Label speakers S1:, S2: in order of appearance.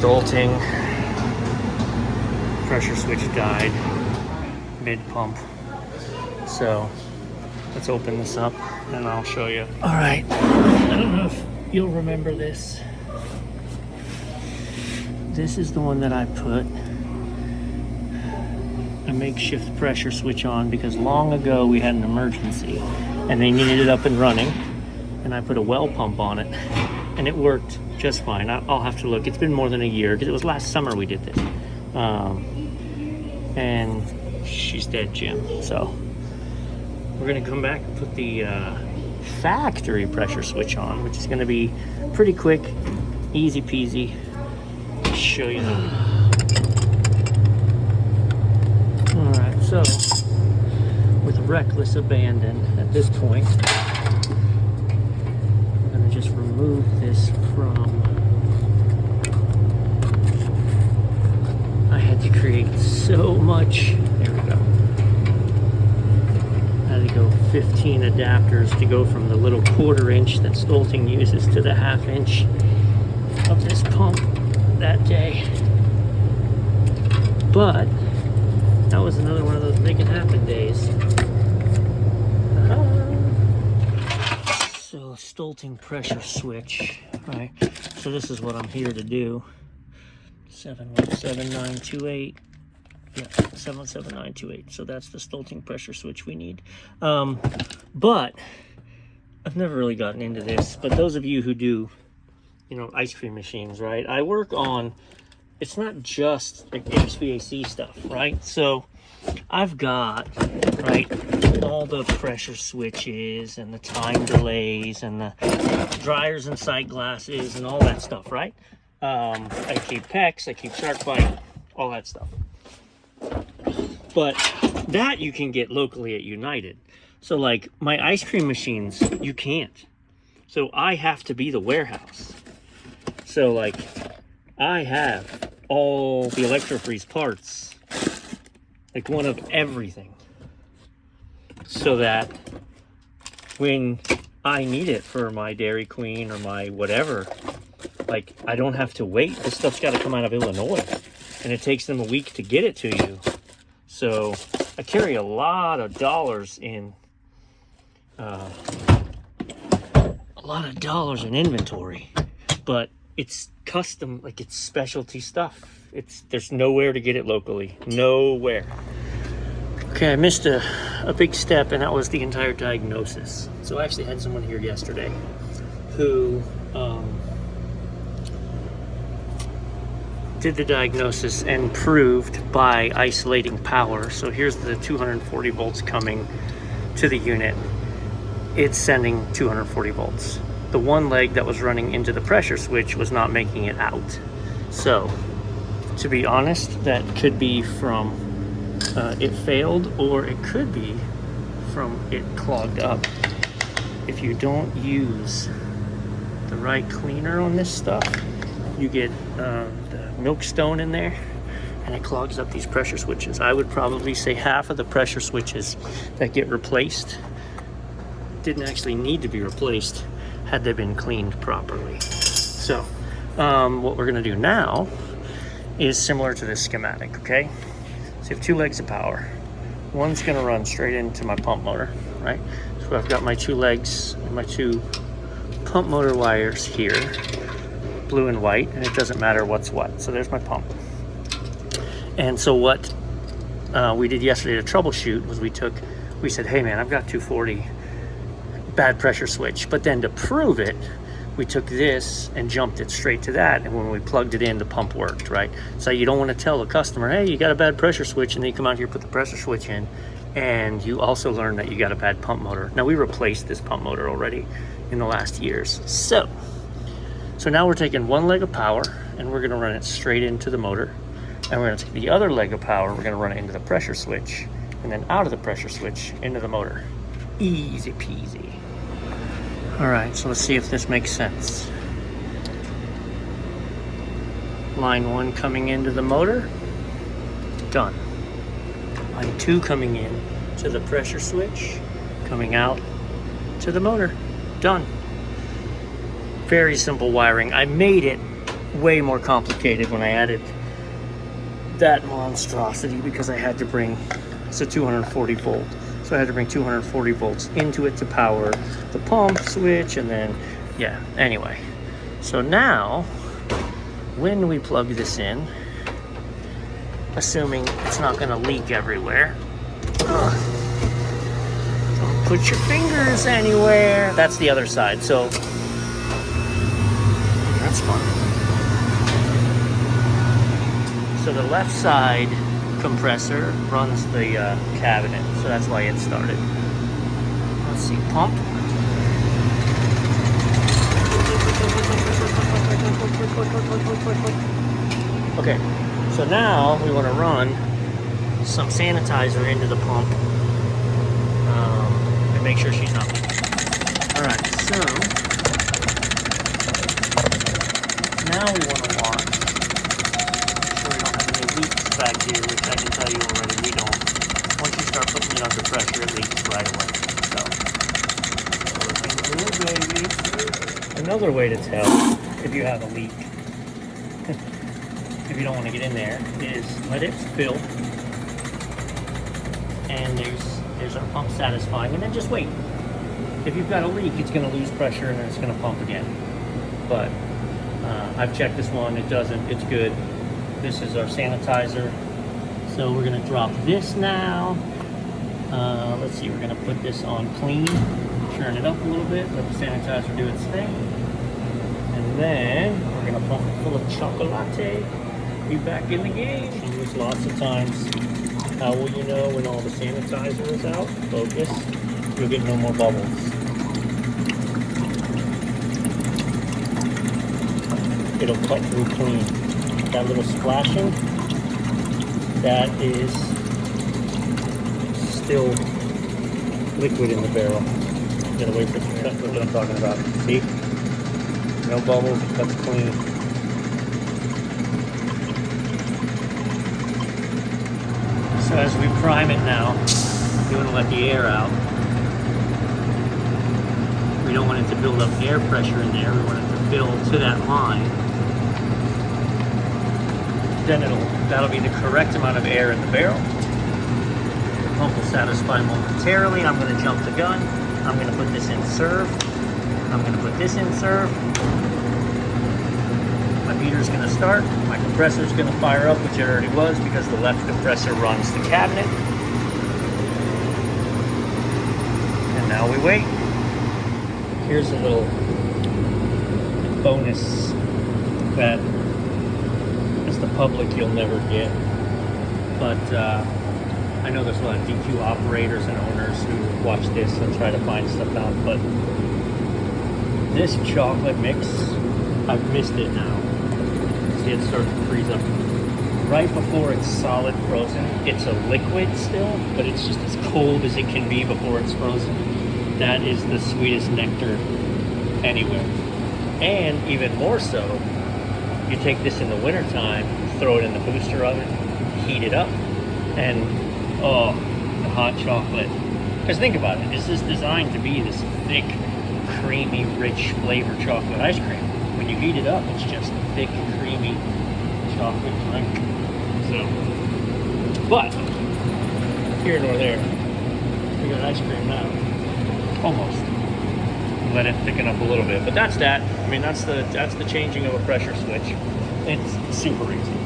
S1: Stoelting pressure switch died mid-pump. So let's open this up and I'll show you. All right, I don't know if you'll remember this. This is the one that I put a makeshift pressure switch on because long ago we had an emergency and they needed it up and running, and I put a well pump on it and it worked just fine. I'll have to look. It's been more than a year because it was last summer we did this. And she's dead, Jim. So we're gonna come back and put the factory pressure switch on, which is gonna be pretty quick, easy peasy. Show you that. All right, so with reckless abandon at this point, I'm gonna just remove this from. I had to create so much. There we go. I had to go 15 adapters to go from the little 1/4 inch that Stoelting uses to the 1/2 inch of this pump that day. But that was another one of those make it happen days. So Stoelting pressure switch, right? So this is what I'm here to do. 717928. Yeah, 717928. So that's the Stoelting pressure switch we need. But I've never really gotten into this. But those of you who do, you know, ice cream machines, right? I work on, it's not just like HVAC stuff, right? So I've got, right, all the pressure switches and the time delays and the dryers and sight glasses and all that stuff, right? I keep PEX, I keep Shark Bite, all that stuff. But that you can get locally at United. So like my ice cream machines, you can't. So I have to be the warehouse. So like I have all the electro-freeze parts, like one of everything, so that when I need it for my Dairy Queen or my whatever, like I don't have to wait. This stuff's got to come out of Illinois and it takes them a week to get it to you. So I carry a lot of dollars in inventory, but it's custom, like it's specialty stuff. There's nowhere to get it locally, nowhere. Okay, I missed a big step, and that was the entire diagnosis. So I actually had someone here yesterday who did the diagnosis and proved by isolating power. So here's the 240 volts coming to the unit. It's sending 240 volts. The one leg that was running into the pressure switch was not making it out. So, to be honest, that could be from it failed, or it could be from it clogged up. If you don't use the right cleaner on this stuff, you get the milkstone in there, and it clogs up these pressure switches. I would probably say half of the pressure switches that get replaced didn't actually need to be replaced had they been cleaned properly. So what we're gonna do now is similar to this schematic, okay? So you have 2 legs of power. One's gonna run straight into my pump motor, right? So I've got my 2 legs and my 2 pump motor wires here, blue and white, and it doesn't matter what's what. So there's my pump. And so what we did yesterday to troubleshoot was we said, hey man, I've got 240, bad pressure switch. But then to prove it, we took this and jumped it straight to that, and when we plugged it in, the pump worked, right? So you don't want to tell the customer, hey, you got a bad pressure switch, and then you come out here, put the pressure switch in, and you also learn that you got a bad pump motor. Now, we replaced this pump motor already in the last years. So now we're taking 1 leg of power, and we're gonna run it straight into the motor, and we're gonna take the other leg of power, we're gonna run it into the pressure switch, and then out of the pressure switch into the motor. Easy peasy. All right, so let's see if this makes sense. Line 1 coming into the motor, done. Line 2 coming in to the pressure switch, coming out to the motor, done. Very simple wiring. I made it way more complicated when I added that monstrosity, because I had to bring, it's a 240 volt, so I had to bring 240 volts into it to power the pump switch, and then, yeah, anyway. So now, when we plug this in, assuming it's not gonna leak everywhere, don't put your fingers anywhere. That's the other side, so that's fun. So the left side compressor runs the cabinet, so that's why it started. Let's see, pump. Okay, so now we want to run some sanitizer into the pump and make sure she's not leaking. All right, so now we want to watch. Make sure we don't have any leaks back here, which I can tell you already we don't. Once you start putting it under pressure, it leaks right away. So, looking good, baby. Another way to tell if you have a leak, if you don't want to get in there, is let it fill, and there's our pump satisfying, and then just wait. If you've got a leak, it's going to lose pressure and then it's going to pump again. But I've checked this one, it doesn't, it's good. This is our sanitizer. So we're going to drop this now. Let's see, we're going to put this on clean, turn it up a little bit, let the sanitizer do its thing. And then we're going to pump it full of chocolate. Be back in the game. Use lots of times. How will you know when all the sanitizer is out? Focus. You'll get no more bubbles. It'll cut through clean. That little splashing, that is still liquid in the barrel. You gotta wait for it to cut. Look what I'm talking about. See? No bubbles, it cuts clean. So as we prime it now, we want to let the air out. We don't want it to build up air pressure in there. We want it to fill to that line. Then that'll be the correct amount of air in the barrel. The pump will satisfy momentarily. I'm going to jump the gun. I'm going to put this in serve. I'm going to put this in serve. My heater's going to start. My compressor's going to fire up, which it already was, because the left compressor runs the cabinet. And now we wait. Here's a little bonus that as the public you'll never get. But I know there's a lot of DQ operators and owners who watch this and try to find stuff out. But this chocolate mix, I've missed it now. See, it starts to freeze up. Right before it's solid frozen, it's a liquid still, but it's just as cold as it can be before it's frozen. That is the sweetest nectar anywhere. And even more so, you take this in the wintertime, throw it in the booster oven, heat it up, and oh, the hot chocolate. Because think about it, this is designed to be this thick, creamy, rich flavored chocolate ice cream. When you heat it up, it's just a thick, creamy chocolate drink. So, but here nor there, we got ice cream now. Almost. Let it thicken up a little bit, but that's that. I mean, that's the changing of a pressure switch. It's super easy.